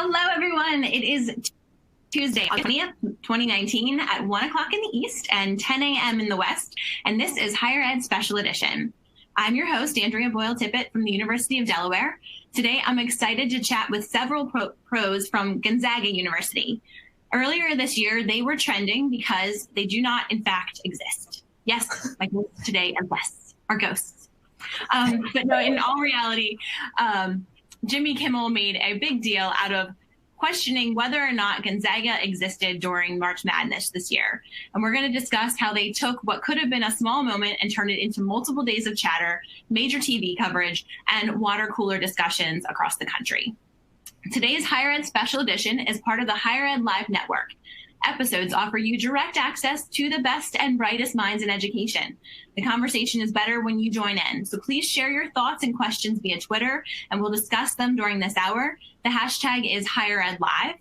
Hello, everyone. It is Tuesday, 20th, 2019 at 1 o'clock in the East and 10 a.m. in the West, and this is Higher Ed Special Edition. I'm your host, Andrea Boyle-Tippett from the University of Delaware. Today, I'm excited to chat with several pros from Gonzaga University. Earlier this year, they were trending because they do not, in fact, exist. Yes, like today are ghosts. But no, in all reality, Jimmy Kimmel made a big deal out of questioning whether or not Gonzaga existed during March Madness this year. And we're going to discuss how they took what could have been a small moment and turned it into multiple days of chatter, major TV coverage, and water cooler discussions across the country. Today's Higher Ed Special Edition is part of the Higher Ed Live Network. Episodes offer you direct access to the best and brightest minds in education. The conversation is better when you join in, so please share your thoughts and questions via Twitter, and we'll discuss them during this hour. The hashtag is Higher Ed Live.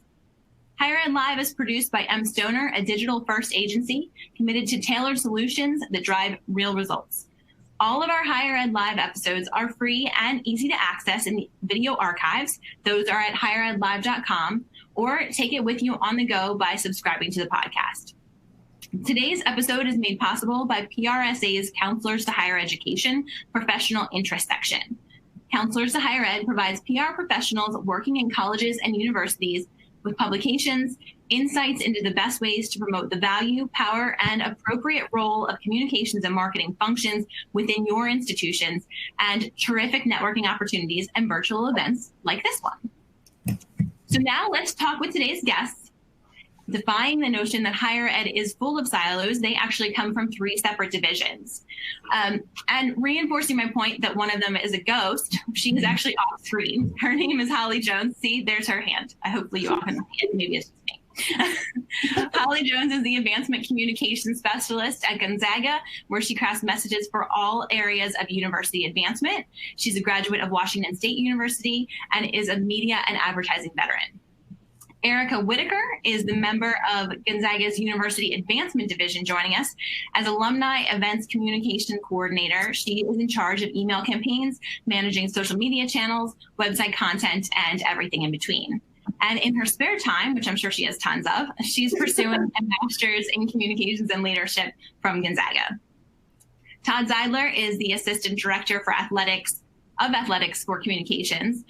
Higher Ed Live is produced by M. Stoner, a digital-first agency committed to tailored solutions that drive real results. All of our Higher Ed Live episodes are free and easy to access in the video archives. Those are at higheredlive.com, or take it with you on the go by subscribing to the podcast. Today's episode is made possible by PRSA's Counselors to Higher Education Professional Interest section. Counselors to Higher Ed provides PR professionals working in colleges and universities with publications, insights into the best ways to promote the value, power, and appropriate role of communications and marketing functions within your institutions, and terrific networking opportunities and virtual events like this one. So now let's talk with today's guests. Defying the notion that higher ed is full of silos, they actually come from three separate divisions. And reinforcing my point that one of them is a ghost, she is actually off screen. Her name is Holly Jones. See, there's her hand. Hopefully you all can see it. Maybe it's just me. Holly Jones is the Advancement Communications Specialist at Gonzaga, where she crafts messages for all areas of university advancement. She's a graduate of Washington State University and is a media and advertising veteran. Erika Whitaker is the member of Gonzaga's University Advancement Division, joining us as Alumni Events Communication Coordinator. She is in charge of email campaigns, managing social media channels, website content, and everything in between. And in her spare time, which I'm sure she has tons of, she's pursuing a master's in communications and leadership from Gonzaga. Todd Zeidler is the Assistant Director for Athletics for Communications.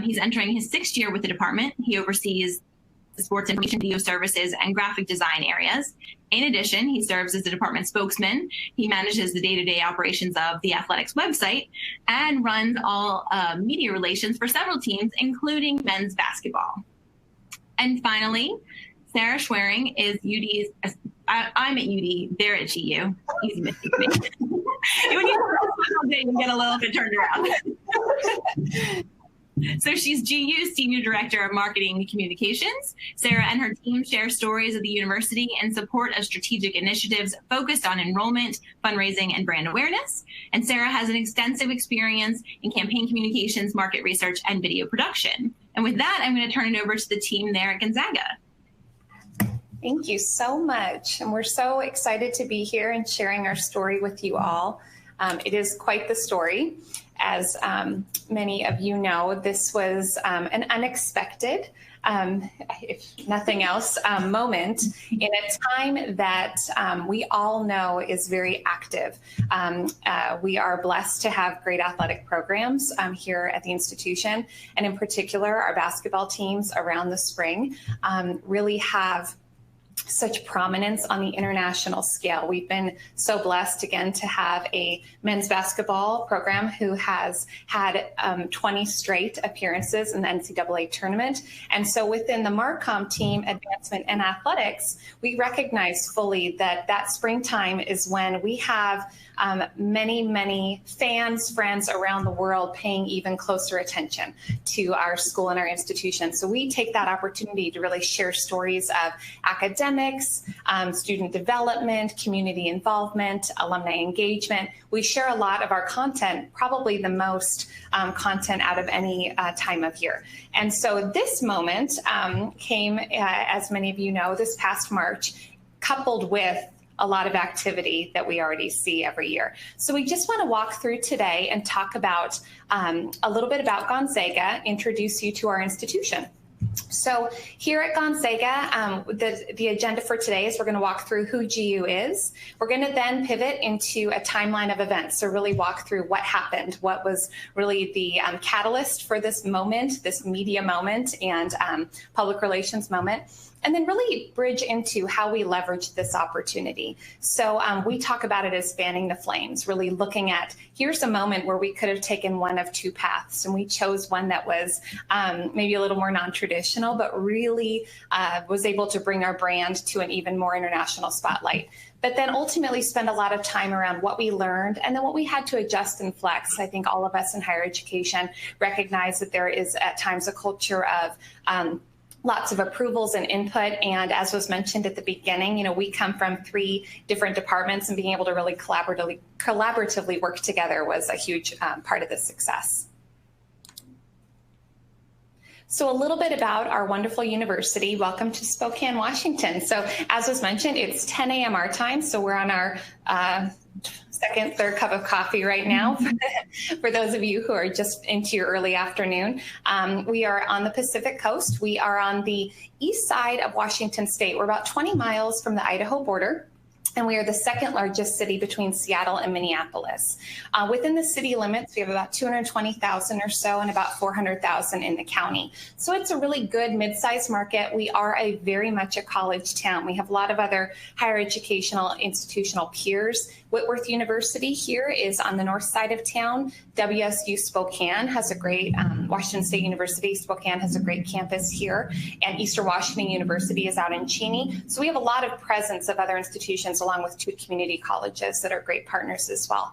He's entering his 6th year with the department. He oversees the sports information, video services, and graphic design areas. In addition, he serves as the department spokesman. He manages the day-to-day operations of the athletics website and runs all media relations for several teams, including men's basketball. And finally, Sarah Schwering is UD's, I'm at UD, they're at GU. Easy mistake to make. When you all day, you get a little bit turned around. So she's GU's Senior Director of Marketing and Communications. Sarah and her team share stories of the university in support of strategic initiatives focused on enrollment, fundraising, and brand awareness. And Sarah has an extensive experience in campaign communications, market research, and video production. And with that, I'm going to turn it over to the team there at Gonzaga. Thank you so much. And we're so excited to be here and sharing our story with you all. It is quite the story. As many of you know, this was an unexpected, if nothing else, moment in a time that we all know is very active. We are blessed to have great athletic programs here at the institution, and in particular, our basketball teams around the spring really have such prominence on the international scale. We've been so blessed again to have a men's basketball program who has had 20 straight appearances in the NCAA tournament. And so within the Marcom team, advancement and athletics, we recognize fully that that springtime is when we have many fans, friends around the world paying even closer attention to our school and our institution. So we take that opportunity to really share stories of academics, student development, community involvement, alumni engagement. We share a lot of our content, probably the most content out of any time of year. And so this moment came, as many of you know, this past March, coupled with a lot of activity that we already see every year. So we just want to walk through today and talk about a little bit about Gonzaga, introduce you to our institution. So here at Gonzaga, the agenda for today is we're going to walk through who GU is. We're going to then pivot into a timeline of events. So really walk through what happened, what was really the catalyst for this moment, this media moment and public relations moment. And then really bridge into how we leverage this opportunity. So we talk about it as fanning the flames, really looking at, here's a moment where we could have taken one of two paths, and we chose one that was maybe a little more non-traditional, but really was able to bring our brand to an even more international spotlight. But then ultimately spend a lot of time around what we learned and then what we had to adjust and flex. I think all of us in higher education recognize that there is at times a culture of lots of approvals and input. And as was mentioned at the beginning, we come from 3 different departments, and being able to really collaboratively work together was a huge part of the success. So a little bit about our wonderful university. Welcome to Spokane, Washington. So as was mentioned, it's 10 a.m. our time. So we're on our second, third cup of coffee right now. For those of you who are just into your early afternoon, we are on the Pacific Coast. We are on the east side of Washington State. We're about 20 miles from the Idaho border. And we are the second largest city between Seattle and Minneapolis. Within the city limits, we have about 220,000 or so and about 400,000 in the county. So it's a really good mid-sized market. We are very much a college town. We have a lot of other higher educational institutional peers. Whitworth University here is on the north side of town. WSU Spokane has a great, Washington State University Spokane has a great campus here. And Eastern Washington University is out in Cheney. So we have a lot of presence of other institutions along with 2 community colleges that are great partners as well.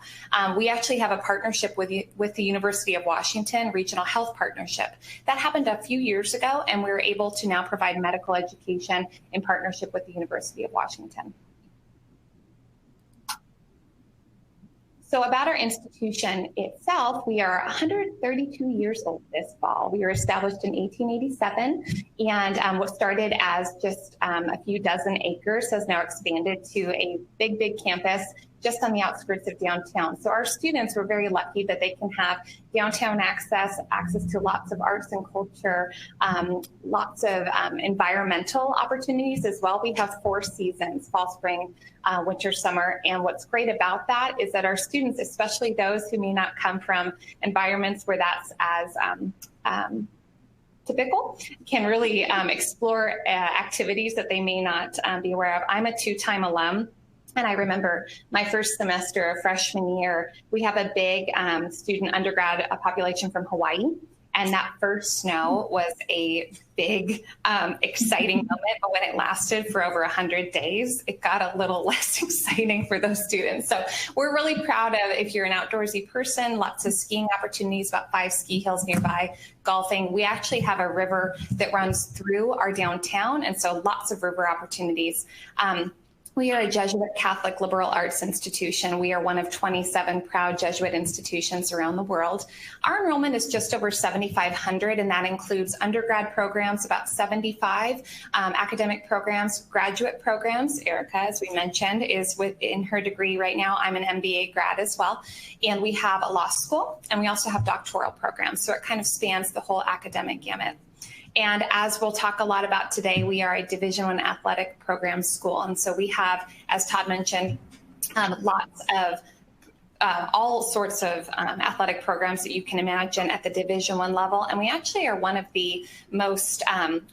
We actually have a partnership with the University of Washington, Regional Health Partnership. That happened a few years ago, and we were able to now provide medical education in partnership with the University of Washington. So about our institution itself, we are 132 years old this fall. We were established in 1887, and what started as just a few dozen acres has now expanded to a big, big campus just on the outskirts of downtown. So our students were very lucky that they can have downtown access to lots of arts and culture, lots of environmental opportunities as well. We have 4 seasons: fall, spring, winter, summer. And what's great about that is that our students, especially those who may not come from environments where that's as typical, can really explore activities that they may not be aware of. I'm a 2-time alum. And I remember my first semester of freshman year, we have a big student undergrad population from Hawaii. And that first snow was a big, exciting moment. But when it lasted for over 100 days, it got a little less exciting for those students. So we're really proud of, if you're an outdoorsy person, lots of skiing opportunities, about 5 ski hills nearby, golfing. We actually have a river that runs through our downtown. And so lots of river opportunities. We are a Jesuit Catholic liberal arts institution. We are one of 27 proud Jesuit institutions around the world. Our enrollment is just over 7,500, and that includes undergrad programs, about 75, academic programs, graduate programs. Erika, as we mentioned, is in her degree right now. I'm an MBA grad as well. And we have a law school, and we also have doctoral programs. So it kind of spans the whole academic gamut. And as we'll talk a lot about today, we are a Division I athletic program school. And so we have, as Todd mentioned, lots of all sorts of athletic programs that you can imagine at the Division I level. And we actually are one of the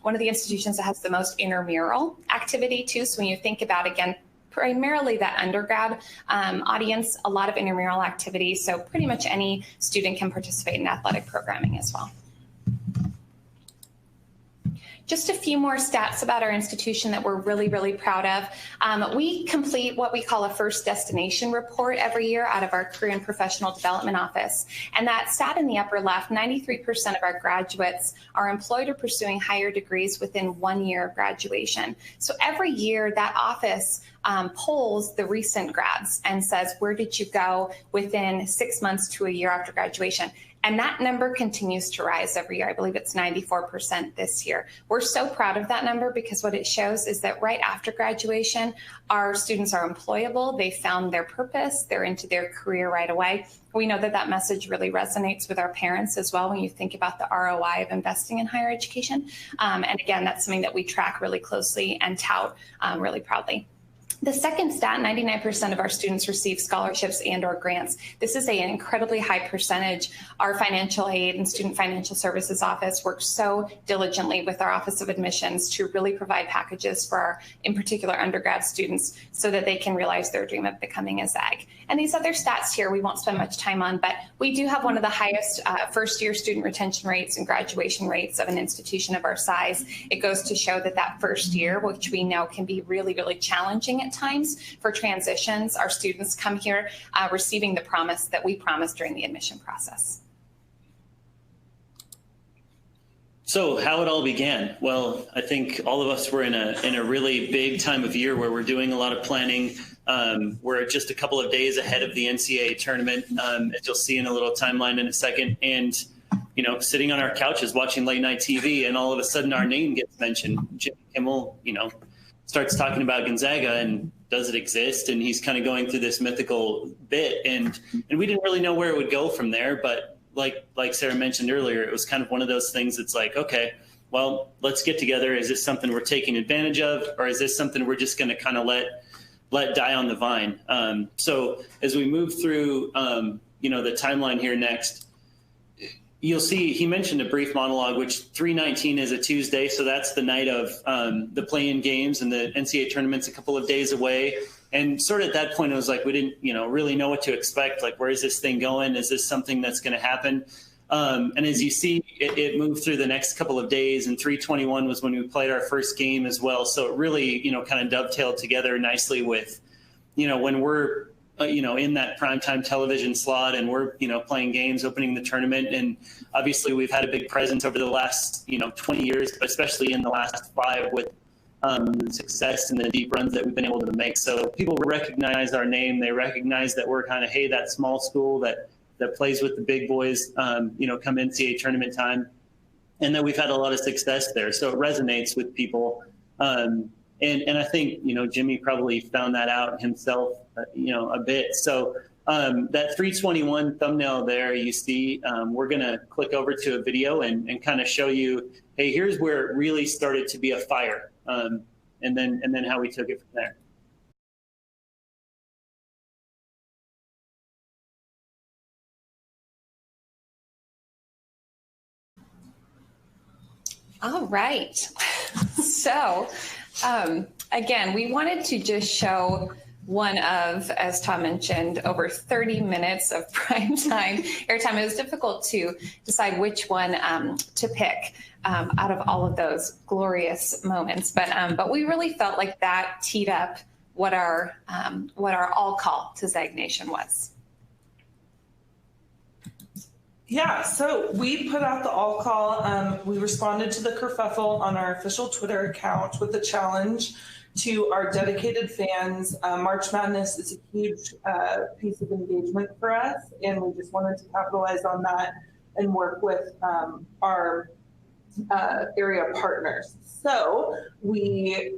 institutions that has the most intramural activity too. So when you think about, again, primarily that undergrad audience, a lot of intramural activity. So pretty much any student can participate in athletic programming as well. Just a few more stats about our institution that we're really, really proud of. We complete what we call a first destination report every year out of our career and professional development office. And that stat in the upper left, 93% of our graduates are employed or pursuing higher degrees within 1 year of graduation. So every year that office polls the recent grads and says, where did you go within 6 months to a year after graduation? And that number continues to rise every year. I believe it's 94% this year. We're so proud of that number because what it shows is that right after graduation, our students are employable. They found their purpose. They're into their career right away. We know that that message really resonates with our parents as well when you think about the ROI of investing in higher education. And again, that's something that we track really closely and tout really proudly. The second stat, 99% of our students receive scholarships and or grants. This is an incredibly high percentage. Our financial aid and student financial services office works so diligently with our Office of Admissions to really provide packages for our, in particular, undergrad students so that they can realize their dream of becoming a ZAG. And these other stats here, we won't spend much time on, but we do have one of the highest first-year student retention rates and graduation rates of an institution of our size. It goes to show that that first year, which we know can be really, really challenging at times for transitions, our students come here receiving the promise that we promised during the admission process. So how it all began? Well, I think all of us were in a really big time of year where we're doing a lot of planning. We're just a couple of days ahead of the NCAA tournament, as you'll see in a little timeline in a second. And, you know, sitting on our couches watching late night TV, and all of a sudden our name gets mentioned. Kimmel, you know, starts talking about Gonzaga and does it exist? And he's kind of going through this mythical bit, and we didn't really know where it would go from there. But like Sarah mentioned earlier, it was kind of one of those things that's like, okay, well, let's get together. Is this something we're taking advantage of, or is this something we're just going to kind of let die on the vine? So as we move through, you know, the timeline here next, you'll see he mentioned a brief monologue, which 3/19 is a Tuesday. So that's the night of the play-in games, and the NCAA tournament's a couple of days away. And sort of at that point, it was like, we didn't, you know, really know what to expect. Like, where is this thing going? Is this something that's going to happen? And as you see, it moved through the next couple of days, and 3/21 was when we played our first game as well. So it really, you know, kind of dovetailed together nicely with, you know, when we're, you know, in that primetime television slot and we're, you know, playing games, opening the tournament. And obviously we've had a big presence over the last, you know, 20 years, but especially in the last 5 with the success and the deep runs that we've been able to make. So people recognize our name. They recognize that we're kind of, hey, that small school that plays with the big boys, you know, come NCAA tournament time, and that we've had a lot of success there. So it resonates with people. And I think, you know, Jimmy probably found that out himself, you know, a bit. So that 3/21 thumbnail there you see, we're going to click over to a video and kind of show you, hey, here's where it really started to be a fire, and then how we took it from there. All right. So again, we wanted to just show one of, as Tom mentioned, over 30 minutes of prime time airtime. It was difficult to decide which one to pick out of all of those glorious moments. But we really felt like that teed up what our all call to ZAG Nation was. Yeah, so we put out the all call. We responded to the kerfuffle on our official Twitter account with a challenge to our dedicated fans. March Madness is a huge piece of engagement for us, and we just wanted to capitalize on that and work with our area partners. So we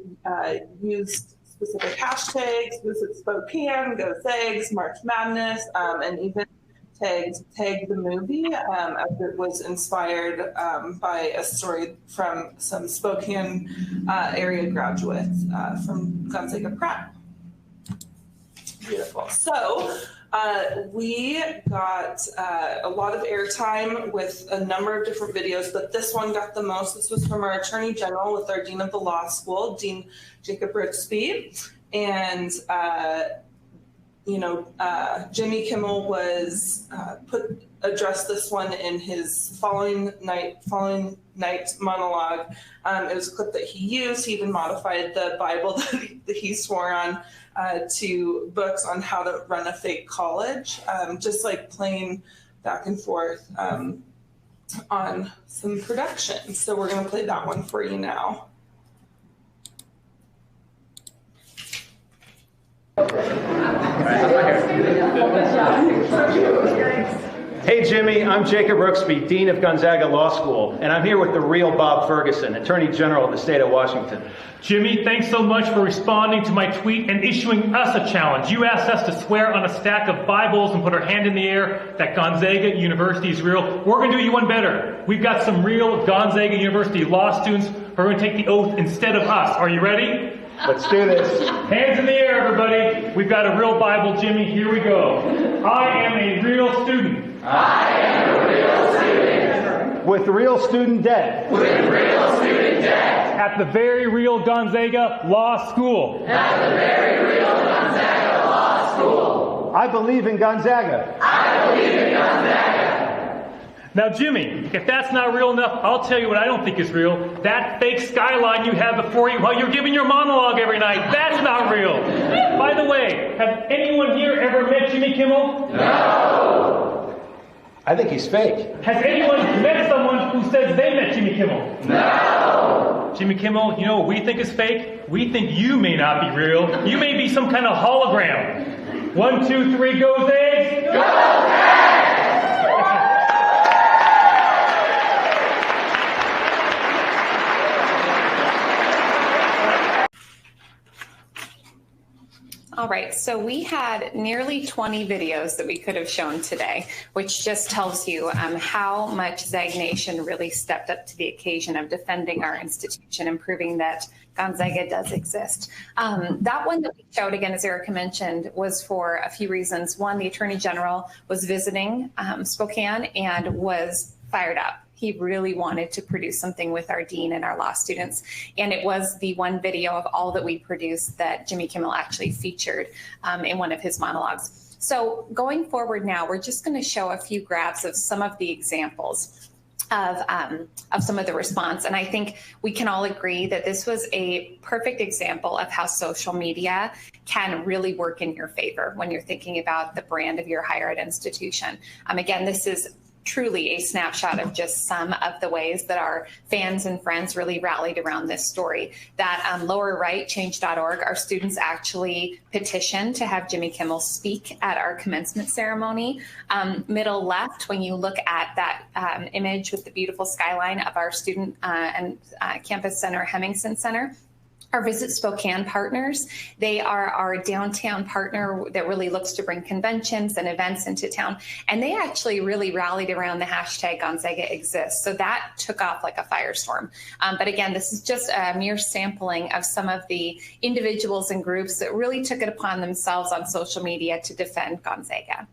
used specific hashtags, Visit Spokane, Go Zags, March Madness, and even tagged the movie as it was inspired by a story from some Spokane area graduates from Gonzaga Prep. Beautiful. So we got a lot of airtime with a number of different videos, but this one got the most. This was from our Attorney General with our Dean of the Law School, Dean Jacob Ritzby. And you know, Jimmy Kimmel was addressed this one in his following night monologue. It was a clip that he used. He even modified the Bible that he swore on to books on how to run a fake college, just like playing back and forth on some production. So we're going to play that one for you now. Hey Jimmy, I'm Jacob Rooksby, Dean of Gonzaga Law School, and I'm here with the real Bob Ferguson, Attorney General of the state of Washington. Jimmy, thanks so much for responding to my tweet and issuing us a challenge. You asked us to swear on a stack of Bibles and put our hand in the air that Gonzaga University is real. We're going to do you one better. We've got some real Gonzaga University law students who are going to take the oath instead of us. Are you ready? Let's do this. Hands in the air, everybody. We've got a real Bible, Jimmy. Here we go. I am a real student. I am a real student. With real student debt. With real student debt. At the very real Gonzaga Law School. At the very real Gonzaga Law School. I believe in Gonzaga. I believe in Gonzaga. Now, Jimmy, if that's not real enough, I'll tell you what I don't think is real. That fake skyline you have before you while you're giving your monologue every night, that's not real. By the way, has anyone here ever met Jimmy Kimmel? No. I think he's fake. Has anyone met someone who says they met Jimmy Kimmel? No. Jimmy Kimmel, you know what we think is fake? We think you may not be real. You may be some kind of hologram. 1, 2, 3, go Zags! Go Zags! All right, so we had nearly 20 videos that we could have shown today, which just tells you how much Zag Nation really stepped up to the occasion of defending our institution and proving that Gonzaga does exist. That one that we showed, again, as Erika mentioned, was for a few reasons. One, the Attorney General was visiting Spokane and was fired up. He really wanted to produce something with our dean and our law students. And it was the one video of all that we produced that Jimmy Kimmel actually featured in one of his monologues. So going forward now, we're just going to show a few grabs of some of the examples of some of the response. And I think we can all agree that this was a perfect example of how social media can really work in your favor when you're thinking about the brand of your higher ed institution. Again, this is truly a snapshot of just some of the ways that our fans and friends really rallied around this story. That lower right, change.org, our students actually petitioned to have Jimmy Kimmel speak at our commencement ceremony. Middle left, when you look at that image with the beautiful skyline of our student and campus center, Hemmingson Center, our Visit Spokane partners. They are our downtown partner that really looks to bring conventions and events into town. And they actually really rallied around the hashtag Gonzaga Exists. So that took off like a firestorm. But again, this is just a mere sampling of some of the individuals and groups that really took it upon themselves on social media to defend Gonzaga.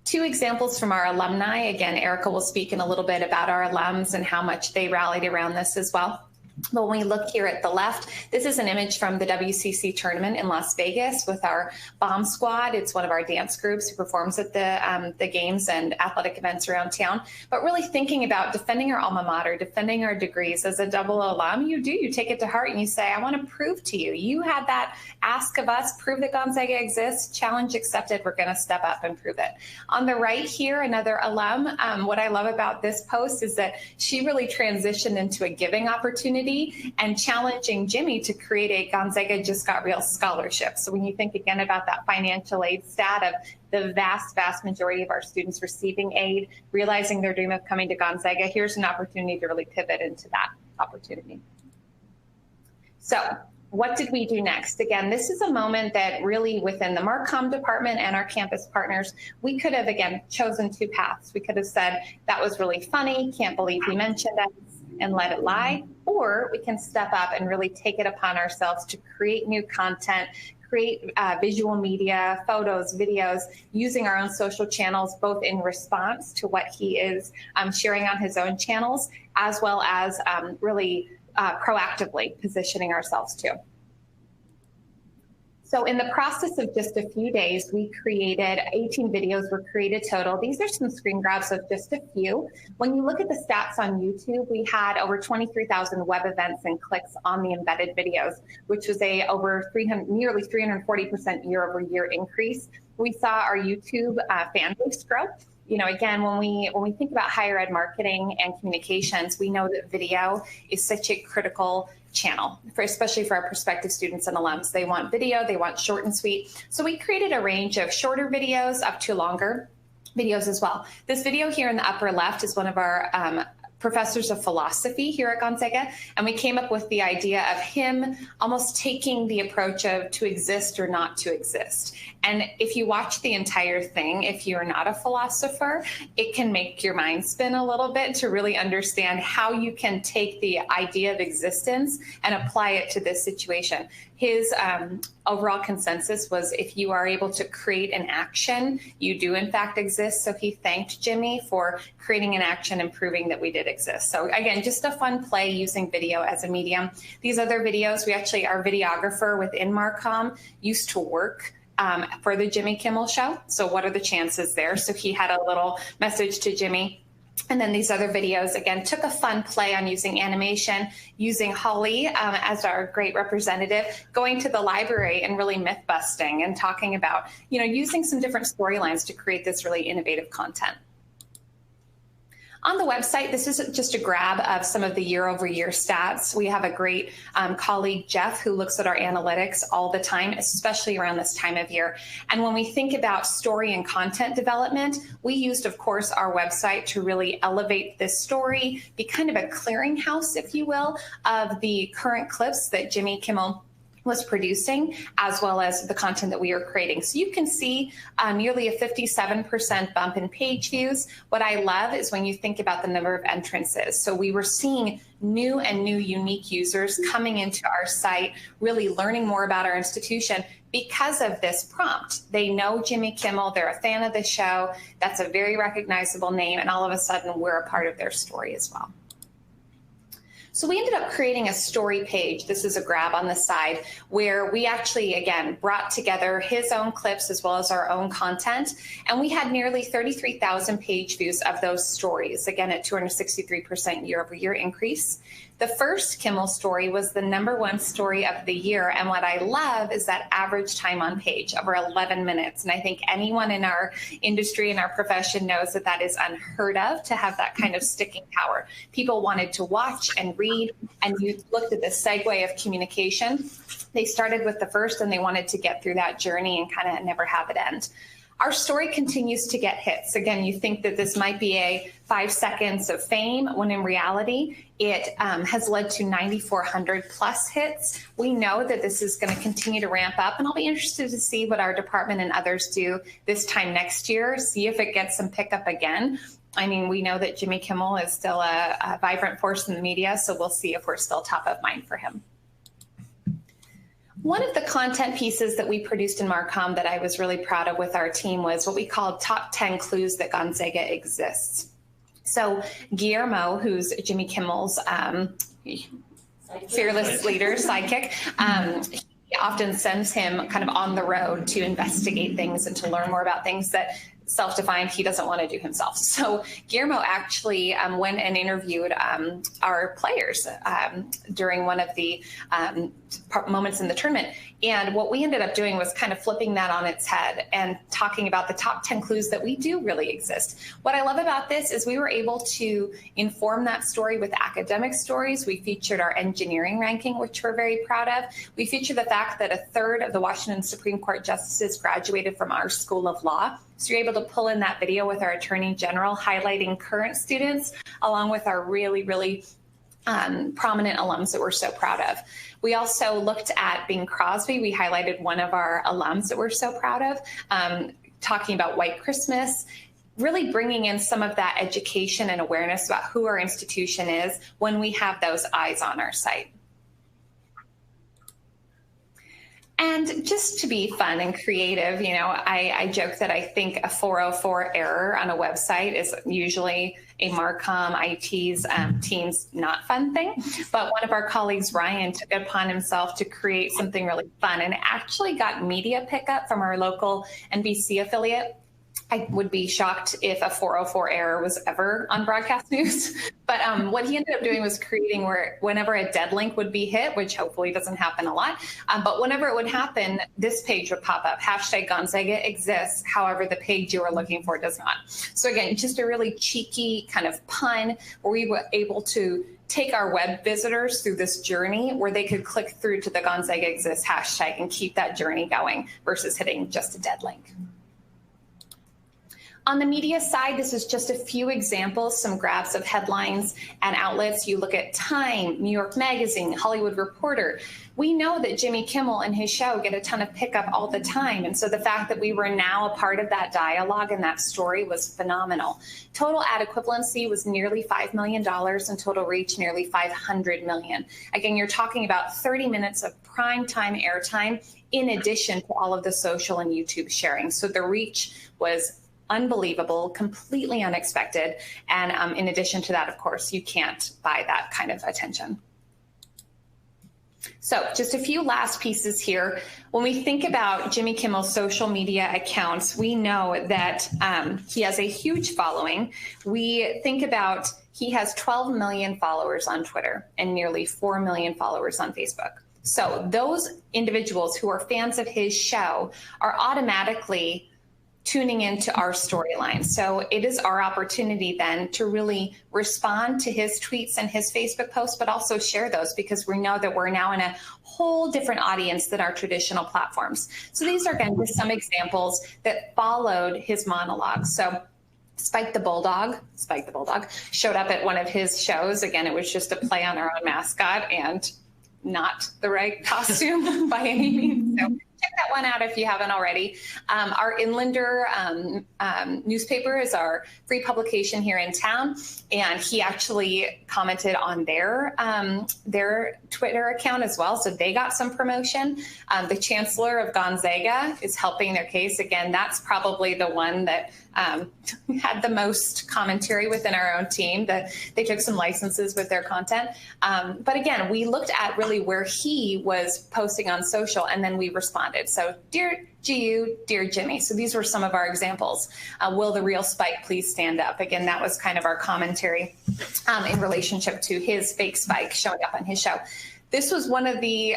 Two examples from our alumni. Again, Erika will speak in a little bit about our alums and how much they rallied around this as well. But when we look here at the left, this is an image from the WCC tournament in Las Vegas with our Bomb Squad. It's one of our dance groups who performs at the games and athletic events around town. But really thinking about defending our alma mater, defending our degrees as a double alum, you take it to heart and you say, I want to prove to you. You had that ask of us, prove that Gonzaga exists, challenge accepted. We're going to step up and prove it. On the right here, another alum. What I love about this post is that she really transitioned into a giving opportunity and challenging Jimmy to create a Gonzaga Just Got Real scholarship. So when you think again about that financial aid stat of the vast majority of our students receiving aid, realizing their dream of coming to Gonzaga, here's an opportunity to really pivot into that opportunity. So what did we do next? Again, this is a moment that really within the Marcom department and our campus partners, we could have, again, chosen two paths. We could have said, that was really funny, can't believe he mentioned us, and let it lie. Or we can step up and really take it upon ourselves to create new content, create visual media, photos, videos, using our own social channels, both in response to what he is sharing on his own channels, as well as really proactively positioning ourselves too. So in the process of just a few days, we created 18 videos were created total. These are some screen grabs of just a few. When you look at the stats on YouTube, we had over 23,000 web events and clicks on the embedded videos, which was a nearly 340% year-over-year increase. We saw our YouTube fan base grow. You know, again, when we think about higher ed marketing and communications, we know that video is such a critical channel, especially for our prospective students and alums. They want video, they want short and sweet. So we created a range of shorter videos up to longer. videos as well. This video here in the upper left is one of our professors of philosophy here at Gonzaga, and we came up with the idea of him almost taking the approach of to exist or not to exist. And if you watch the entire thing, if you're not a philosopher, it can make your mind spin a little bit to really understand how you can take the idea of existence and apply it to this situation. His overall consensus was if you are able to create an action, you do in fact exist. So he thanked Jimmy for creating an action and proving that we did exist. So again, just a fun play using video as a medium. These other videos, our videographer within Marcom used to work for the Jimmy Kimmel show. So what are the chances there? So he had a little message to Jimmy. And then these other videos, again, took a fun play on using animation, using Holly as our great representative, going to the library and really myth busting and talking about, using some different storylines to create this really innovative content. On the website, this is just a grab of some of the year-over-year stats. We have a great colleague, Jeff, who looks at our analytics all the time, especially around this time of year. And when we think about story and content development, we used, of course, our website to really elevate this story, be kind of a clearinghouse, if you will, of the current clips that Jimmy Kimmel was producing, as well as the content that we are creating. So you can see nearly a 57% bump in page views. What I love is when you think about the number of entrances. So we were seeing new unique users coming into our site, really learning more about our institution because of this prompt. They know Jimmy Kimmel, they're a fan of the show, that's a very recognizable name, and all of a sudden we're a part of their story as well. So we ended up creating a story page. This is a grab on the side where we actually, again, brought together his own clips as well as our own content. And we had nearly 33,000 page views of those stories, again, at 263% year-over-year increase. The first Kimmel story was the #1 story of the year. And what I love is that average time on page, over 11 minutes. And I think anyone in our industry and our profession knows that that is unheard of to have that kind of sticking power. People wanted to watch and read, and you looked at the segue of communication. They started with the first and they wanted to get through that journey and kind of never have it end. Our story continues to get hits. Again, you think that this might be a 5 seconds of fame, when in reality, it has led to 9,400 plus hits. We know that this is going to continue to ramp up, and I'll be interested to see what our department and others do this time next year, see if it gets some pickup again. I mean, we know that Jimmy Kimmel is still a vibrant force in the media, so we'll see if we're still top of mind for him. One of the content pieces that we produced in Marcom that I was really proud of with our team was what we called Top 10 Clues That Gonzaga Exists. So Guillermo, who's Jimmy Kimmel's fearless leader, sidekick, he often sends him kind of on the road to investigate things and to learn more about things that self-defined he doesn't want to do himself. So Guillermo actually went and interviewed our players during one of the moments in the tournament. And what we ended up doing was kind of flipping that on its head and talking about the top 10 clues that we do really exist. What I love about this is we were able to inform that story with academic stories. We featured our engineering ranking, which we're very proud of. We featured the fact that 1/3 of the Washington Supreme Court justices graduated from our School of Law. So you're able to pull in that video with our Attorney General highlighting current students, along with our really prominent alums that we're so proud of. We also looked at Bing Crosby. We highlighted one of our alums that we're so proud of, talking about White Christmas, really bringing in some of that education and awareness about who our institution is when we have those eyes on our site. And just to be fun and creative, I joke that I think a 404 error on a website is usually a Marcom IT's team's not fun thing. But one of our colleagues, Ryan, took it upon himself to create something really fun and actually got media pickup from our local NBC affiliate. I would be shocked if a 404 error was ever on broadcast news. But what he ended up doing was creating where whenever a dead link would be hit, which hopefully doesn't happen a lot, but whenever it would happen, this page would pop up, #Gonzaga Exists. However, the page you were looking for does not. So again, just a really cheeky kind of pun where we were able to take our web visitors through this journey where they could click through to the Gonzaga Exists hashtag and keep that journey going versus hitting just a dead link. On the media side, this is just a few examples, some grabs of headlines and outlets. You look at Time, New York Magazine, Hollywood Reporter. We know that Jimmy Kimmel and his show get a ton of pickup all the time. And so the fact that we were now a part of that dialogue and that story was phenomenal. Total ad equivalency was nearly $5 million and total reach nearly 500 million. Again, you're talking about 30 minutes of prime time airtime in addition to all of the social and YouTube sharing. So the reach was unbelievable, completely unexpected. And in addition to that, of course, you can't buy that kind of attention. So just a few last pieces here. When we think about Jimmy Kimmel's social media accounts, we know that he has a huge following. We think about he has 12 million followers on Twitter and nearly 4 million followers on Facebook. So those individuals who are fans of his show are automatically tuning into our storyline. So it is our opportunity then to really respond to his tweets and his Facebook posts, but also share those because we know that we're now in a whole different audience than our traditional platforms. So these are, again, just some examples that followed his monologue. So Spike the Bulldog showed up at one of his shows. Again, it was just a play on our own mascot and not the right costume by any means. So check that one out if you haven't already. Our Inlander newspaper is our free publication here in town, and he actually commented on their Twitter account as well, so they got some promotion. The Chancellor of Gonzaga is helping their case. Again, that's probably the one that had the most commentary within our own team, that they took some licenses with their content. But again, we looked at really where he was posting on social, and then we responded. So dear GU, dear Jimmy. So these were some of our examples. Will the real Spike please stand up? Again, that was kind of our commentary in relationship to his fake Spike showing up on his show. This was one of the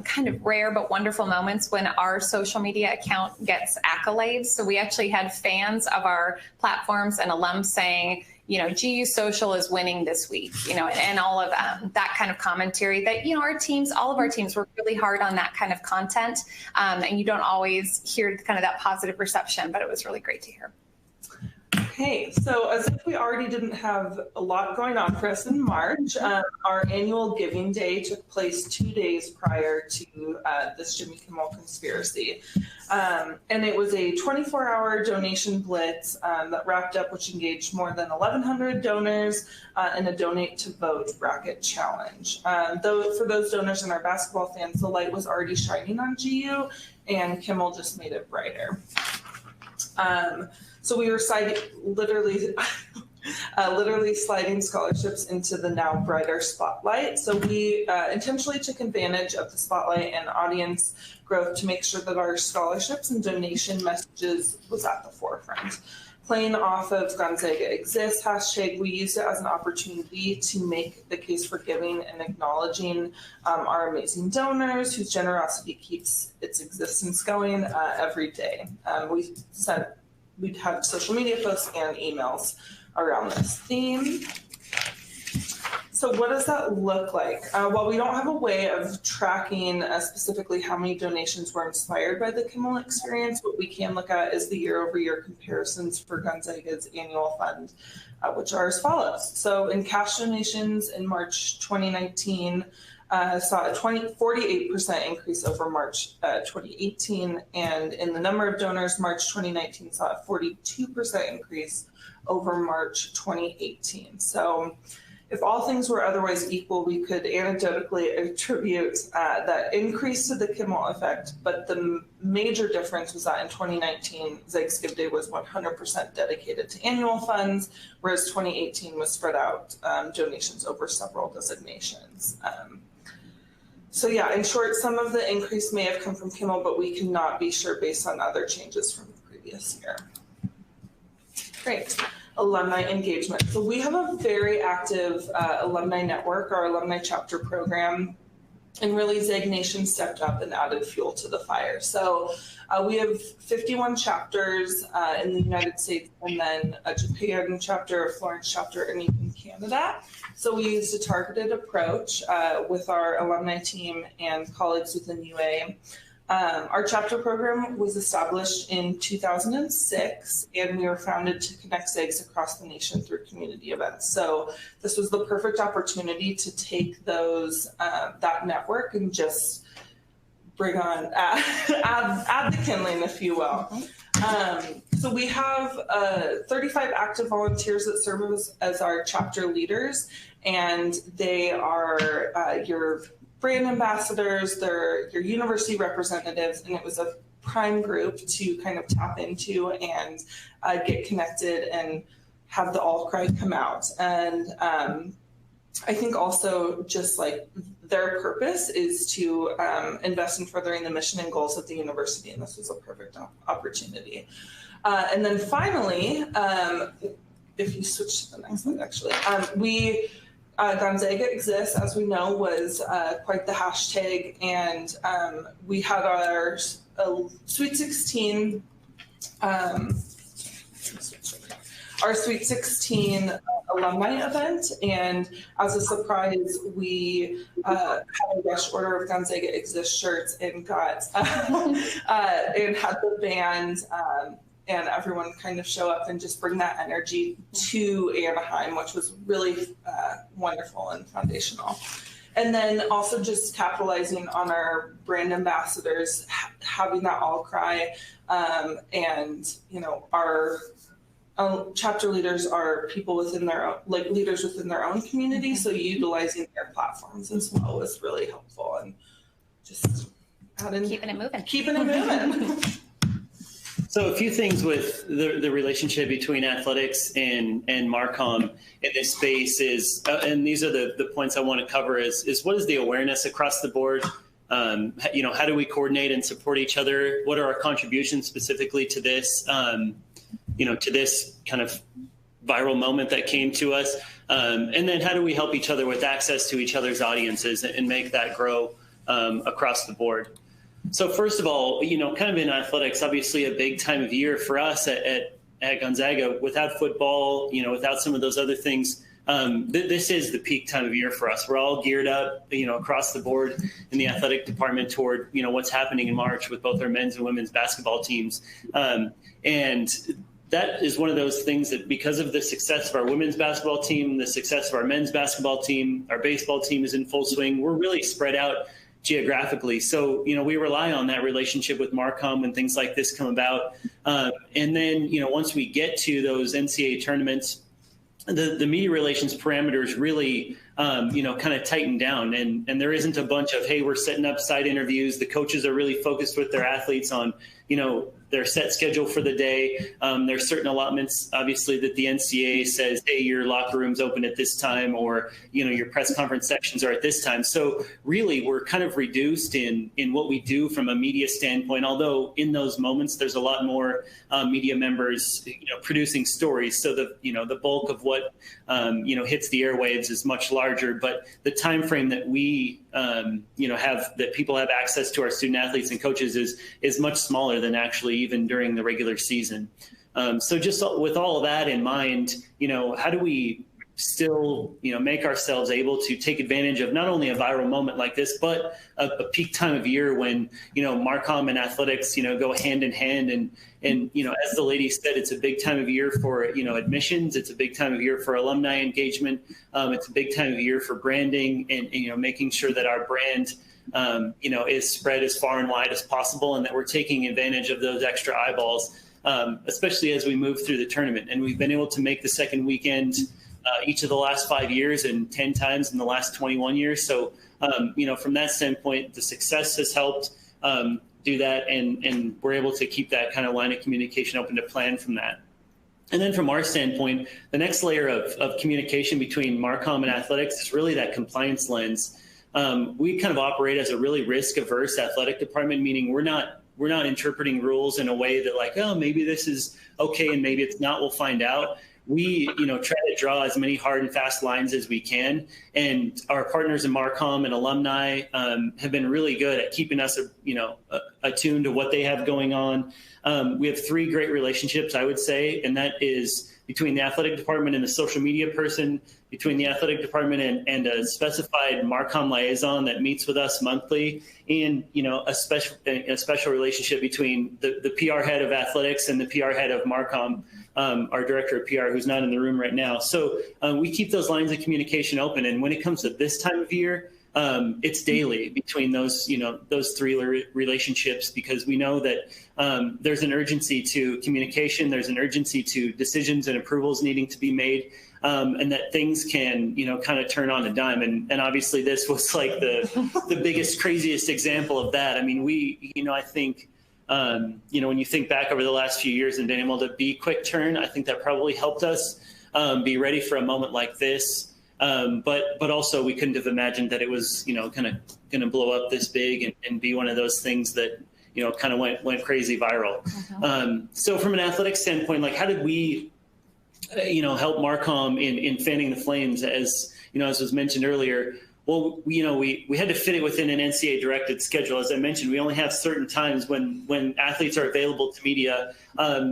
kind of rare but wonderful moments when our social media account gets accolades. So we actually had fans of our platforms and alums saying, you know, GU Social is winning this week, you know, and all of that kind of commentary that, you know, our teams, all of our teams work really hard on that kind of content. And you don't always hear kind of that positive reception, but it was really great to hear. Okay, so as if we already didn't have a lot going on for us in March, our annual Giving Day took place 2 days prior to this Jimmy Kimmel conspiracy. And it was a 24-hour donation blitz that wrapped up, which engaged more than 1,100 donors in a Donate to Vote bracket challenge. Though for those donors and our basketball fans, the light was already shining on GU, and Kimmel just made it brighter. So we were literally sliding scholarships into the now brighter spotlight. So we intentionally took advantage of the spotlight and audience growth to make sure that our scholarships and donation messages was at the forefront. Playing off of Gonzaga Exists hashtag, we used it as an opportunity to make the case for giving and acknowledging our amazing donors whose generosity keeps its existence going every day. We'd have social media posts and emails around this theme. So what does that look like? Well, we don't have a way of tracking specifically how many donations were inspired by the Kimmel experience. What we can look at is the year-over-year comparisons for Gonzaga's annual fund, which are as follows. So in cash donations in March 2019, saw a 48% increase over March 2018, and in the number of donors, March 2019 saw a 42% increase over March 2018. So if all things were otherwise equal, we could anecdotally attribute that increase to the Kimmel effect, but the major difference was that in 2019, Zags Give Day was 100% dedicated to annual funds, whereas 2018 was spread out donations over several designations. So yeah, in short, some of the increase may have come from Kimmel, but we cannot be sure based on other changes from the previous year. Great. Alumni engagement. So we have a very active alumni network, our alumni chapter program, and really Zag Nation stepped up and added fuel to the fire. So we have 51 chapters in the United States, and then a Japan chapter, a Florence chapter, and even Canada. So we used a targeted approach with our alumni team and colleagues within UA Our chapter program was established in 2006, and we were founded to connect ZAGs across the nation through community events. So this was the perfect opportunity to take those that network and just bring on, add the kindling, if you will. So we have 35 active volunteers that serve as our chapter leaders, and they are your brand ambassadors, they're your university representatives, and it was a prime group to kind of tap into and get connected and have the all cry come out. And I think also just like their purpose is to invest in furthering the mission and goals of the university, and this was a perfect opportunity. And then finally, if you switch to the next slide, actually, Gonzaga Exists, as we know, was quite the hashtag, and we had our Sweet 16, alumni event, and as a surprise, we had a rush order of Gonzaga Exists shirts and got and had the band and everyone kind of show up and just bring that energy to Anaheim, which was really wonderful and foundational. And then also just capitalizing on our brand ambassadors, having that all cry, and our chapter leaders are people within their own, like leaders within their own community. So utilizing their platforms as well was really helpful, and just keeping it moving. So a few things with the relationship between athletics and Marcom in this space is, and these are the points I want to cover, is what is the awareness across the board? How do we coordinate and support each other? What are our contributions specifically to this, to this kind of viral moment that came to us? And then how do we help each other with access to each other's audiences and make that grow across the board? So first of all, kind of in athletics, obviously a big time of year for us at Gonzaga. Without football, without some of those other things, this is the peak time of year for us. We're all geared up, across the board in the athletic department toward, what's happening in March with both our men's and women's basketball teams. And that is one of those things that, because of the success of our women's basketball team, the success of our men's basketball team, our baseball team is in full swing. We're really spread out geographically. So, we rely on that relationship with Marcom when things like this come about. And then, once we get to those NCAA tournaments, the media relations parameters really, kind of tighten down. And there isn't a bunch of, hey, we're setting up side interviews. The coaches are really focused with their athletes on, their set schedule for the day. There's certain allotments, obviously, that the NCAA says, hey, your locker room's open at this time, or, your press conference sections are at this time. So really, we're kind of reduced in what we do from a media standpoint, although in those moments, there's a lot more media members, producing stories. So the bulk of what, hits the airwaves is much larger, but the time frame that we, that people have access to our student athletes and coaches is much smaller than actually even during the regular season. So just with all of that in mind, how do we still, make ourselves able to take advantage of not only a viral moment like this, but a peak time of year when, Marcom and athletics, go hand in hand. And, as the lady said, it's a big time of year for, admissions. It's a big time of year for alumni engagement. It's a big time of year for branding and, making sure that our brand, is spread as far and wide as possible, and that we're taking advantage of those extra eyeballs, especially as we move through the tournament. And we've been able to make the second weekend each of the last 5 years and 10 times in the last 21 years. So, from that standpoint, the success has helped do that, and we're able to keep that kind of line of communication open to plan from that. And then from our standpoint, the next layer of communication between Marcom and athletics is really that compliance lens. We kind of operate as a really risk-averse athletic department, meaning we're not interpreting rules in a way that like, oh, maybe this is okay and maybe it's not, we'll find out. We, try to draw as many hard and fast lines as we can. And our partners in Marcom and alumni have been really good at keeping us, attuned to what they have going on. We have 3 great relationships, I would say, and that is between the athletic department and the social media person, between the athletic department and a specified Marcom liaison that meets with us monthly, and a special relationship between the PR head of athletics and the PR head of Marcom, our director of PR, who's not in the room right now. So we keep those lines of communication open. And when it comes to this time of year, it's daily between those three relationships, because we know that there's an urgency to communication, there's an urgency to decisions and approvals needing to be made, and that things can, kind of turn on a dime. And obviously this was like the biggest, craziest example of that. I mean, I think, when you think back over the last few years and being able to be quick turn, I think that probably helped us be ready for a moment like this. But also we couldn't have imagined that it was, kind of going to blow up this big and be one of those things that, kind of went crazy viral. So from an athletic standpoint, like how did we, help Marcom in fanning the flames, as was mentioned earlier? Well, we had to fit it within an NCAA directed schedule. As I mentioned, we only have certain times when athletes are available to media.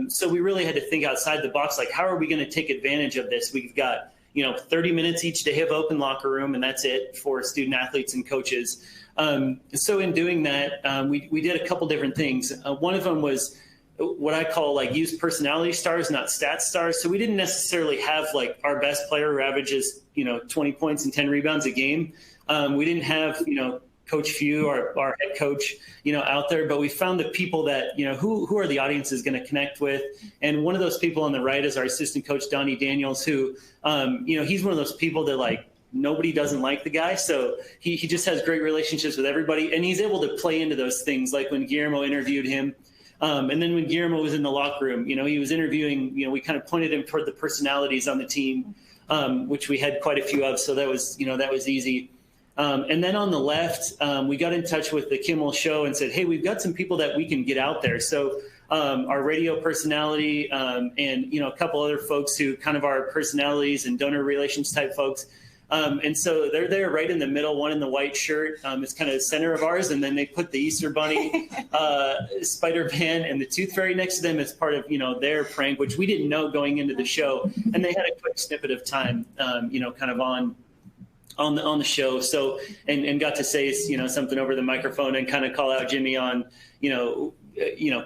So we really had to think outside the box, like how are we going to take advantage of this? We've got 30 minutes each day of open locker room, and that's it for student athletes and coaches. So in doing that, we did a couple different things. One of them was what I call like use personality stars, not stats stars. So we didn't necessarily have like our best player who averages, 20 points and 10 rebounds a game. We didn't have, Coach Few, our head coach, out there, but we found the people that, who are the audiences going to connect with. And one of those people on the right is our assistant coach, Donnie Daniels, who, he's one of those people that like nobody doesn't like the guy. So he just has great relationships with everybody, and he's able to play into those things. Like when Guillermo interviewed him, and then when Guillermo was in the locker room, he was interviewing, we kind of pointed him toward the personalities on the team, which we had quite a few of. So that was easy. And then on the left, we got in touch with the Kimmel show and said, hey, we've got some people that we can get out there. So our radio personality and, a couple other folks who kind of are personalities and donor relations type folks. And so they're there right in the middle, one in the white shirt. It's kind of the center of ours. And then they put the Easter Bunny, Spider-Man, and the Tooth Fairy next to them as part of, their prank, which we didn't know going into the show. And they had a quick snippet of time, kind of on the show. So, and got to say, something over the microphone and kind of call out Jimmy on,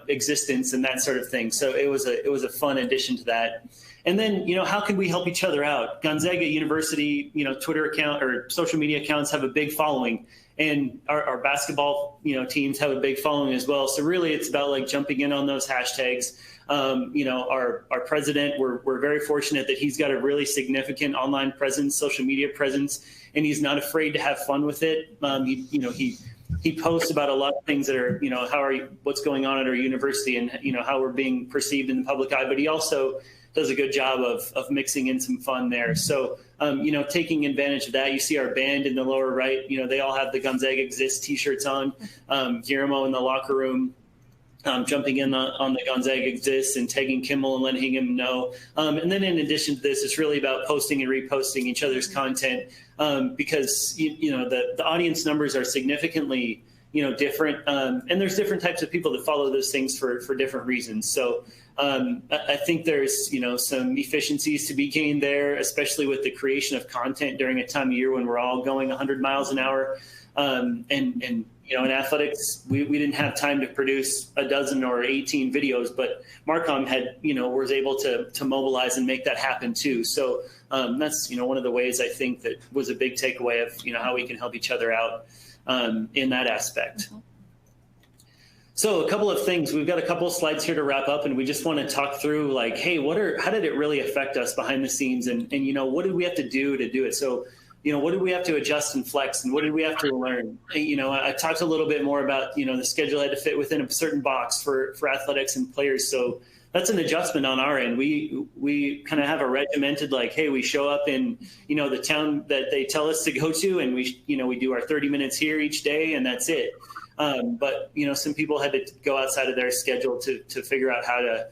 existence and that sort of thing. So it was a fun addition to that. And then, how can we help each other out? Gonzaga University, Twitter account or social media accounts have a big following, and our basketball, teams have a big following as well. So really it's about like jumping in on those hashtags. Our president, we're very fortunate that he's got a really significant online presence, social media presence, and he's not afraid to have fun with it. He posts about a lot of things that are, what's going on at our university and, how we're being perceived in the public eye, but he also does a good job of mixing in some fun there. So, taking advantage of that, you see our band in the lower right, they all have the Gonzaga Exists t-shirts on. Guillermo in the locker room, jumping in on the Gonzaga Exists and tagging Kimmel and letting him know. And then in addition to this, it's really about posting and reposting each other's content because, the audience numbers are significantly, different. And there's different types of people that follow those things for different reasons. So I think there's, some efficiencies to be gained there, especially with the creation of content during a time of year when we're all going 100 miles an hour. And in athletics, we didn't have time to produce a dozen or 18 videos, but Marcom had, was able to mobilize and make that happen too. So that's, one of the ways I think that was a big takeaway of, how we can help each other out in that aspect. So a couple of things, we've got a couple of slides here to wrap up, and we just want to talk through like, hey, how did it really affect us behind the scenes? And what did we have to do it? So, what did we have to adjust and flex, and what did we have to learn? I talked a little bit more about, the schedule had to fit within a certain box for athletics and players. So that's an adjustment on our end. We kind of have a regimented, like, hey, we show up in, the town that they tell us to go to, and we do our 30 minutes here each day, and that's it. But, some people had to go outside of their schedule to figure out how to,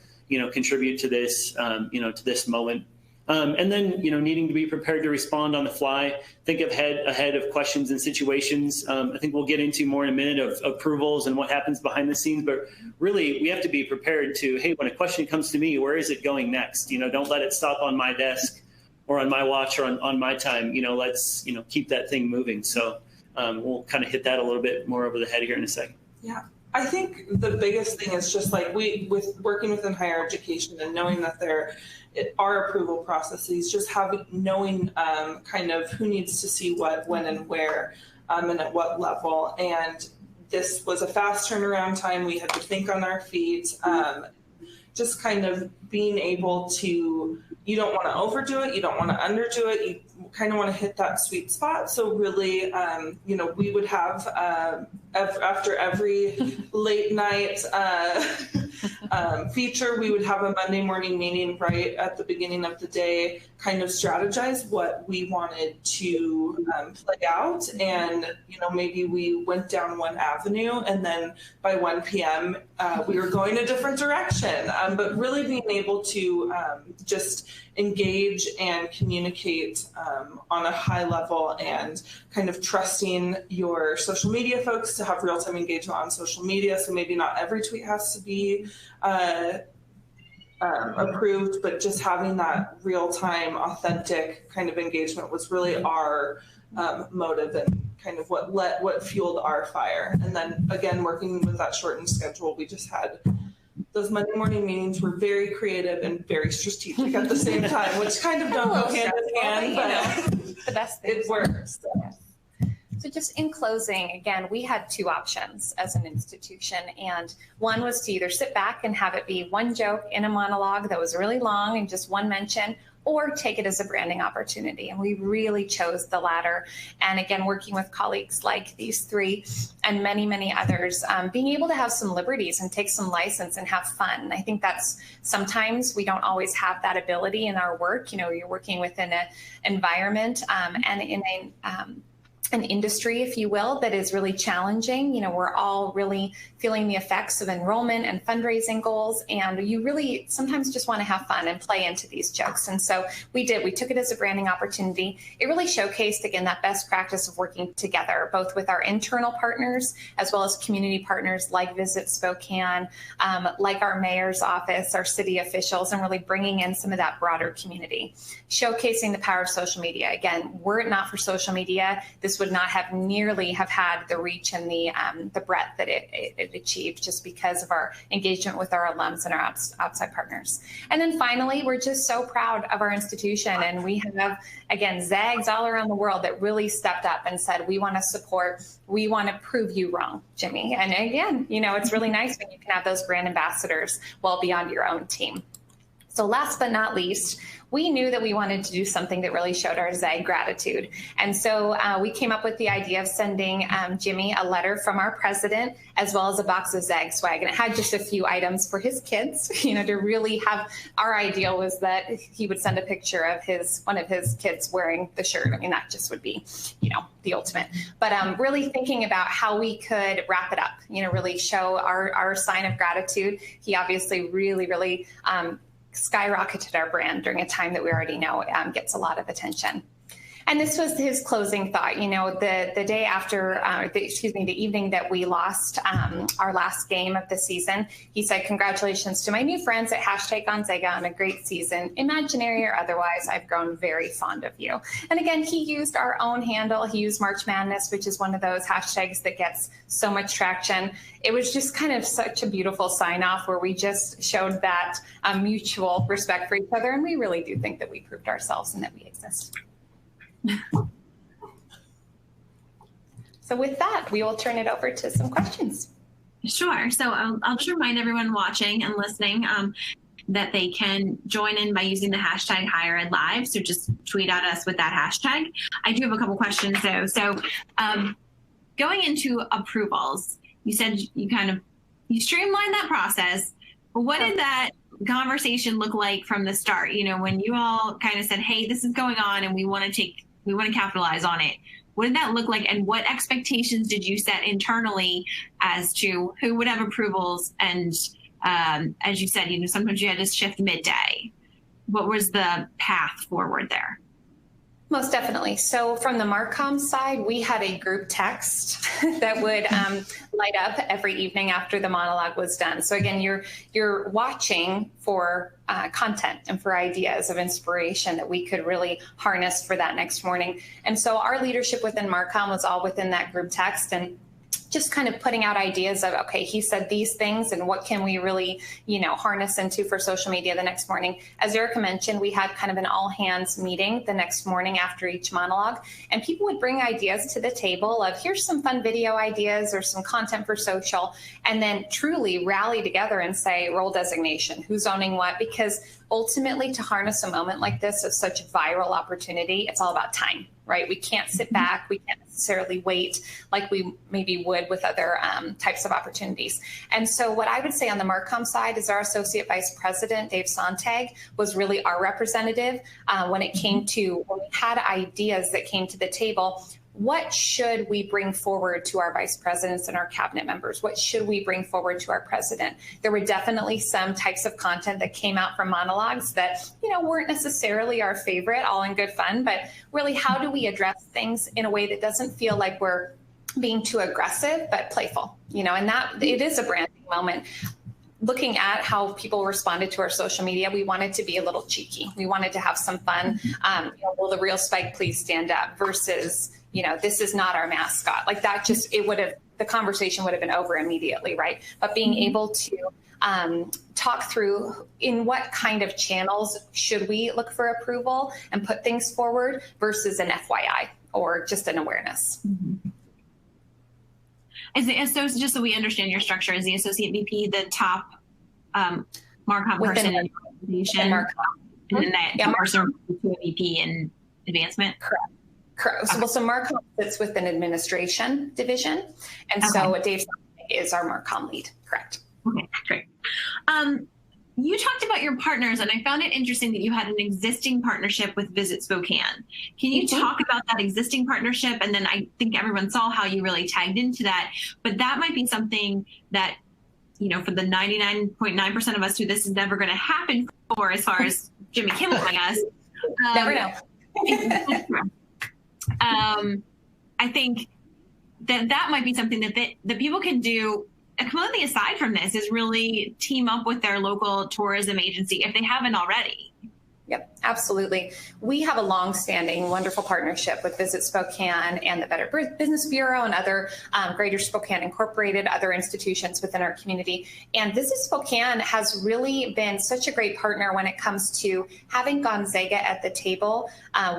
contribute to this, to this moment. And then, needing to be prepared to respond on the fly, think ahead of questions and situations. I think we'll get into more in a minute of approvals and what happens behind the scenes. But really, we have to be prepared to, hey, when a question comes to me, where is it going next? Don't let it stop on my desk or on my watch or on my time. Let's, keep that thing moving. So we'll kind of hit that a little bit more over the head here in a second. Yeah. I think the biggest thing is just like with working within higher education and knowing that there are approval processes, just knowing kind of who needs to see what, when, and where, and at what level. And this was a fast turnaround time. We had to think on our feet. Just kind of being able to, you don't want to overdo it, you don't want to underdo it, you kind of want to hit that sweet spot. So really, we would have, after every late night feature, we would have a Monday morning meeting right at the beginning of the day, kind of strategize what we wanted to play out. And, maybe we went down one avenue and then by 1 p.m. We were going a different direction. But really being able to just engage and communicate on a high level and kind of trusting your social media folks to have real-time engagement on social media. So maybe not every tweet has to be approved, but just having that real-time, authentic kind of engagement was really our motive and kind of what fueled our fire. And then again, working with that shortened schedule, we just had those Monday morning meetings were very creative and very strategic at the same time, which kind of don't go hand in hand, but the best thing it works. So just in closing, again, we had two options as an institution. And one was to either sit back and have it be one joke in a monologue that was really long and just one mention, or take it as a branding opportunity. And we really chose the latter. And again, working with colleagues like these three and many, many others, being able to have some liberties and take some license and have fun. And I think that's sometimes we don't always have that ability in our work. You're working within an environment and in an industry, if you will, that is really challenging. We're all really feeling the effects of enrollment and fundraising goals, and you really sometimes just want to have fun and play into these jokes. And so we took it as a branding opportunity. It really showcased, again, that best practice of working together, both with our internal partners as well as community partners like Visit Spokane, like our mayor's office, our city officials, and really bringing in some of that broader community, showcasing the power of social media. Again, were it not for social media, this would not have nearly have had the reach and the breadth that it achieved, just because of our engagement with our alums and our outside partners. And then finally, we're just so proud of our institution, and we have, again, ZAGs all around the world that really stepped up and said, we want to support, we want to prove you wrong, Jimmy. And again, it's really nice when you can have those brand ambassadors well beyond your own team. So last but not least, we knew that we wanted to do something that really showed our ZAG gratitude. And so we came up with the idea of sending Jimmy a letter from our president, as well as a box of ZAG swag. And it had just a few items for his kids, to really have, our ideal was that he would send a picture of one of his kids wearing the shirt. I mean, that just would be, the ultimate. But really thinking about how we could wrap it up, really show our sign of gratitude. He obviously really skyrocketed our brand during a time that we already know gets a lot of attention. And this was his closing thought. The day after, the evening that we lost our last game of the season, he said, "Congratulations to my new friends at #Gonzaga on a great season, imaginary or otherwise. I've grown very fond of you." And again, he used our own handle. He used March Madness, which is one of those hashtags that gets so much traction. It was just kind of such a beautiful sign off where we just showed that mutual respect for each other. And we really do think that we proved ourselves and that we exist. So with that, we will turn it over to some questions. Sure. So I'll just remind everyone watching and listening that they can join in by using the hashtag #HigherEdLive. So just tweet at us with that hashtag. I do have a couple questions though. So going into approvals, you said you streamlined that process, but what did that conversation look like from the start? When you all kind of said, hey, this is going on and we want to capitalize on it. What did that look like? And what expectations did you set internally as to who would have approvals? And as you said, sometimes you had to shift midday. what was the path forward there? Most definitely. So from the Marcom side, we had a group text that would light up every evening after the monologue was done. So again, you're watching for content and for ideas of inspiration that we could really harness for that next morning. And so our leadership within Marcom was all within that group text, and just kind of putting out ideas of, okay, he said these things and what can we really, harness into for social media the next morning. As Erika mentioned, we had kind of an all hands meeting the next morning after each monologue, and people would bring ideas to the table of, here's some fun video ideas or some content for social, and then truly rally together and say, role designation, who's owning what, because ultimately to harness a moment like this of such viral opportunity, it's all about time, right? We can't sit back. We can't necessarily wait like we maybe would with other types of opportunities. And so what I would say on the Marcom side is our Associate Vice President, Dave Sontag, was really our representative when it came to, when we had ideas that came to the table. What should we bring forward to our vice presidents and our cabinet members? What should we bring forward to our president? There were definitely some types of content that came out from monologues that, weren't necessarily our favorite, all in good fun, but really, how do we address things in a way that doesn't feel like we're being too aggressive, but playful, and that it is a branding moment. Looking at how people responded to our social media, we wanted to be a little cheeky. We wanted to have some fun. Will the real Spike please stand up versus, this is not our mascot. Like that just, the conversation would have been over immediately, right? But being able to talk through in what kind of channels should we look for approval and put things forward versus an FYI or just an awareness. Mm-hmm. Is the associate, just so we understand your structure, is the associate VP the top Marcom person in the organization? And then that person reports to a VP in advancement? Correct. Okay. So Marcom sits with an administration division. And so Dave is our Marcom lead. Correct. Okay, great. You talked about your partners, and I found it interesting that you had an existing partnership with Visit Spokane. Can you talk about that existing partnership? And then I think everyone saw how you really tagged into that, but that might be something that, for the 99.9% of us who this is never going to happen for, as far as Jimmy Kimmel, I guess. Never know. I think that might be something that people can do completely aside from this, is really team up with their local tourism agency if they haven't already. Yep, absolutely. We have a long-standing, wonderful partnership with Visit Spokane and the Better Business Bureau and other Greater Spokane Incorporated, other institutions within our community. And Visit Spokane has really been such a great partner when it comes to having Gonzaga at the table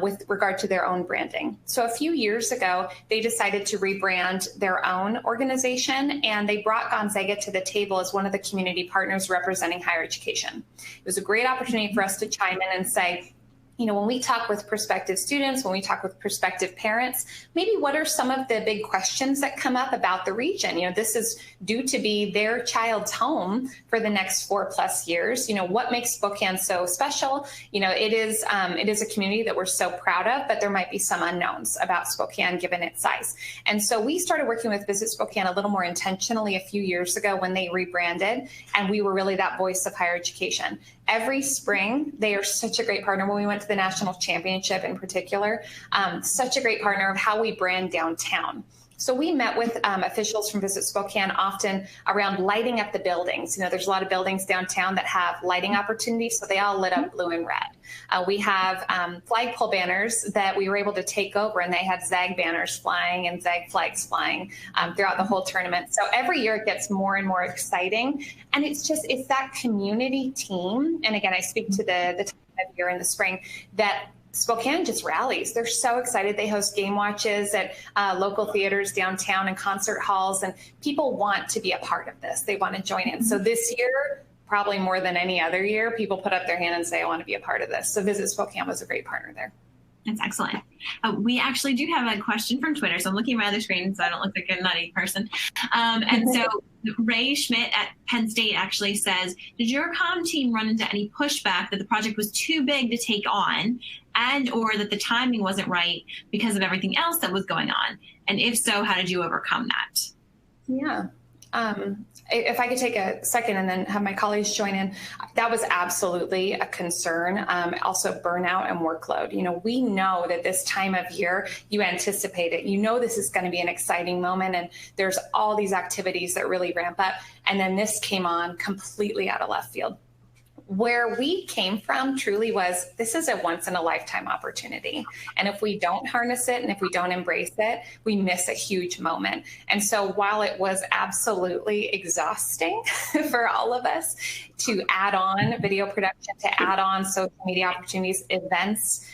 with regard to their own branding. So a few years ago, they decided to rebrand their own organization, and they brought Gonzaga to the table as one of the community partners representing higher education. It was a great opportunity for us to chime in and say, when we talk with prospective students, when we talk with prospective parents, maybe what are some of the big questions that come up about the region? This is due to be their child's home for the next 4+ years. What makes Spokane so special? It is a community that we're so proud of, but there might be some unknowns about Spokane given its size. And so we started working with Visit Spokane a little more intentionally a few years ago when they rebranded, and we were really that voice of higher education. Every spring, they are such a great partner. When we went to the national championship in particular, such a great partner of how we brand downtown. So we met with officials from Visit Spokane often around lighting up the buildings. There's a lot of buildings downtown that have lighting opportunities, so they all lit up blue and red. We have flagpole banners that we were able to take over, and they had ZAG banners flying and ZAG flags flying throughout the whole tournament. So every year it gets more and more exciting, and it's that community team. And again, I speak to the time of year in the spring that Spokane just rallies. They're so excited. They host game watches at local theaters downtown and concert halls, and people want to be a part of this. They want to join in. So this year, probably more than any other year, people put up their hand and say, I want to be a part of this. So Visit Spokane was a great partner there. That's excellent. We actually do have a question from Twitter. So I'm looking at my other screen so I don't look like a nutty person. And so Ray Schmidt at Penn State actually says, did your comm team run into any pushback that the project was too big to take on, and or that the timing wasn't right because of everything else that was going on? And if so, how did you overcome that? Yeah. If I could take a second and then have my colleagues join in, that was absolutely a concern. Also burnout and workload. We know that this time of year, you anticipate it. This is going to be an exciting moment, and there's all these activities that really ramp up. And then this came on completely out of left field. Where we came from truly was, this is a once in a lifetime opportunity. And if we don't harness it and if we don't embrace it, we miss a huge moment. And so while it was absolutely exhausting for all of us to add on video production, to add on social media opportunities, events,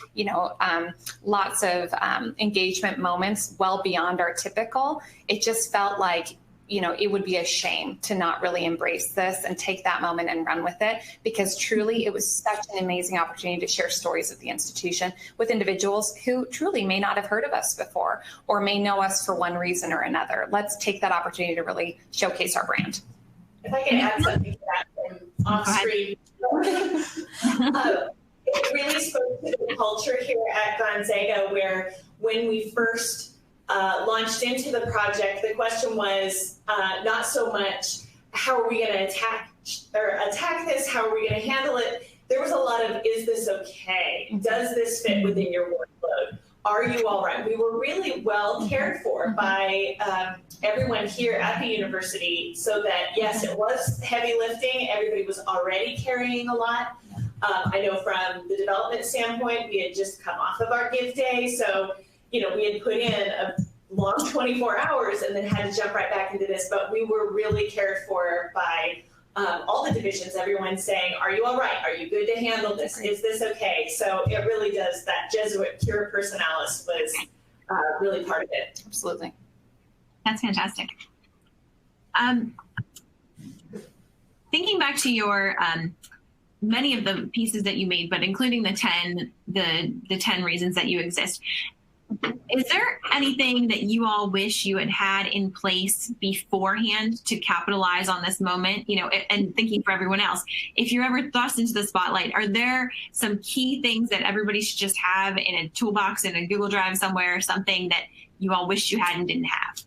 lots of engagement moments well beyond our typical, it just felt like it would be a shame to not really embrace this and take that moment and run with it, because truly it was such an amazing opportunity to share stories of the institution with individuals who truly may not have heard of us before or may know us for one reason or another. Let's take that opportunity to really showcase our brand. If I can add something to that from off screen. It really spoke to the culture here at Gonzaga, where when we first launched into the project, the question was not so much how are we going to attack this, how are we going to handle it. There was a lot of, is this okay? Does this fit within your workload? Are you all right? We were really well cared for by everyone here at the university, so that yes, it was heavy lifting. Everybody was already carrying a lot. I know from the development standpoint, we had just come off of our give day, so we had put in a long 24 hours and then had to jump right back into this, but we were really cared for by all the divisions, everyone saying, are you all right? Are you good to handle this? Is this okay? So it really does, that Jesuit cura personalis was really part of it. Absolutely. That's fantastic. Thinking back to your many of the pieces that you made, but including the 10 reasons that you exist, is there anything that you all wish you had had in place beforehand to capitalize on this moment? And thinking for everyone else, if you're ever thrust into the spotlight, are there some key things that everybody should just have in a toolbox, in a Google Drive somewhere, something that you all wish you had and didn't have?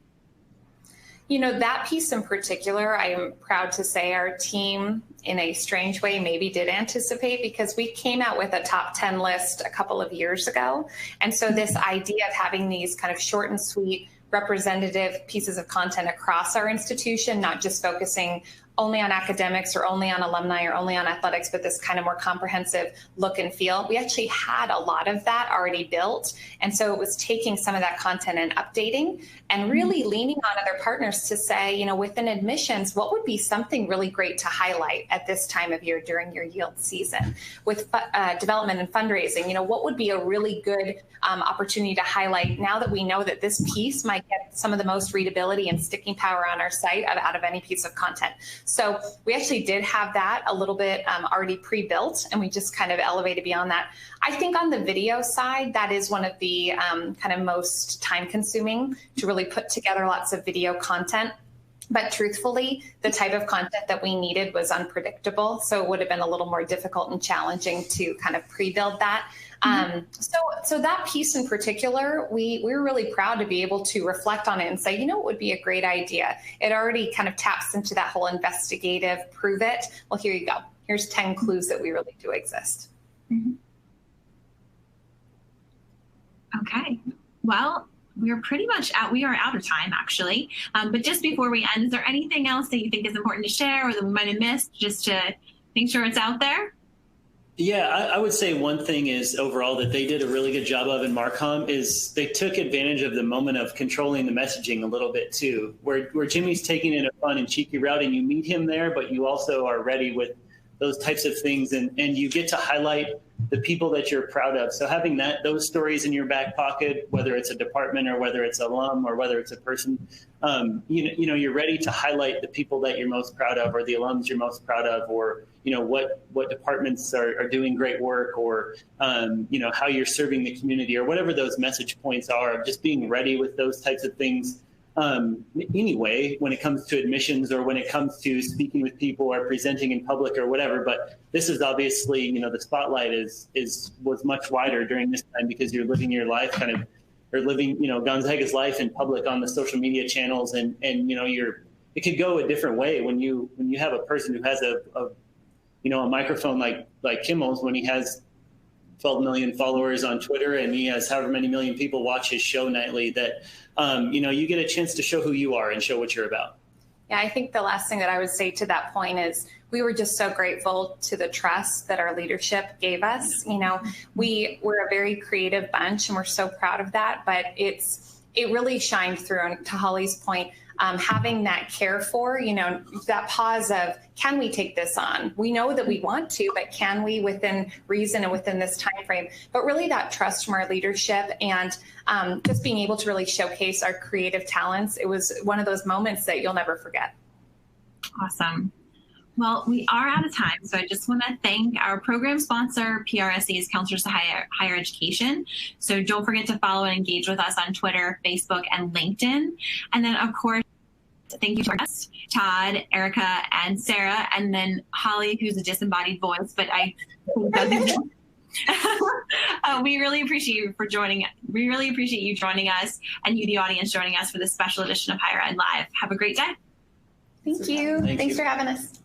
That piece in particular, I am proud to say our team, in a strange way, maybe did anticipate, because we came out with a top 10 list a couple of years ago. And so this idea of having these kind of short and sweet representative pieces of content across our institution, not just focusing only on academics or only on alumni or only on athletics, but this kind of more comprehensive look and feel. We actually had a lot of that already built. And so it was taking some of that content and updating and really leaning on other partners to say, within admissions, what would be something really great to highlight at this time of year during your yield season? With development and fundraising, what would be a really good opportunity to highlight now that we know that this piece might get some of the most readability and sticking power on our site out of any piece of content. So we actually did have that a little bit already pre-built, and we just kind of elevated beyond that. I think on the video side, that is one of the kind of most time consuming to really put together lots of video content. But truthfully, the type of content that we needed was unpredictable. So it would have been a little more difficult and challenging to kind of pre-build that. So that piece in particular, we're really proud to be able to reflect on it and say, what would be a great idea? It already kind of taps into that whole investigative, prove it. Well, here you go. Here's 10 clues that we really do exist. Mm-hmm. Okay. Well, we're pretty much out. We are out of time, actually. But just before we end, is there anything else that you think is important to share or that we might have missed, just to make sure it's out there? Yeah, I would say one thing is overall that they did a really good job of in Marcom is they took advantage of the moment of controlling the messaging a little bit too, where Jimmy's taking it a fun and cheeky route and you meet him there, but you also are ready with those types of things and you get to highlight the people that you're proud of. So having those stories in your back pocket, whether it's a department or whether it's alum or whether it's a person, you're ready to highlight the people that you're most proud of or the alums you're most proud of, or what departments are doing great work, or how you're serving the community, or whatever those message points are. Just being ready with those types of things anyway, when it comes to admissions or when it comes to speaking with people or presenting in public or whatever. But this is obviously, the spotlight was much wider during this time because you're living your life living, Gonzaga's life in public on the social media channels, and you're it could go a different way when you have a person who has a microphone like Kimmel's, when he has 12 million followers on Twitter and he has however many million people watch his show nightly, that you get a chance to show who you are and show what you're about. Yeah, I think the last thing that I would say to that point is we were just so grateful to the trust that our leadership gave us. We're a very creative bunch and we're so proud of that, but it really shined through. And to Holly's point, having that care for, that pause of, can we take this on? We know that we want to, but can we within reason and within this time frame? But really that trust from our leadership and just being able to really showcase our creative talents. It was one of those moments that you'll never forget. Awesome. Well, we are out of time, so I just want to thank our program sponsor, PRSC's Counselors to Higher Education. So don't forget to follow and engage with us on Twitter, Facebook, and LinkedIn. And then, of course, thank you to our guests, Todd, Erika, and Sarah, and then Holly, who's a disembodied voice, but I think doesn't. We really appreciate you for joining. We really appreciate you joining us, and you, the audience, joining us for this special edition of Higher Ed Live. Have a great day. Thank you. Thanks for having us.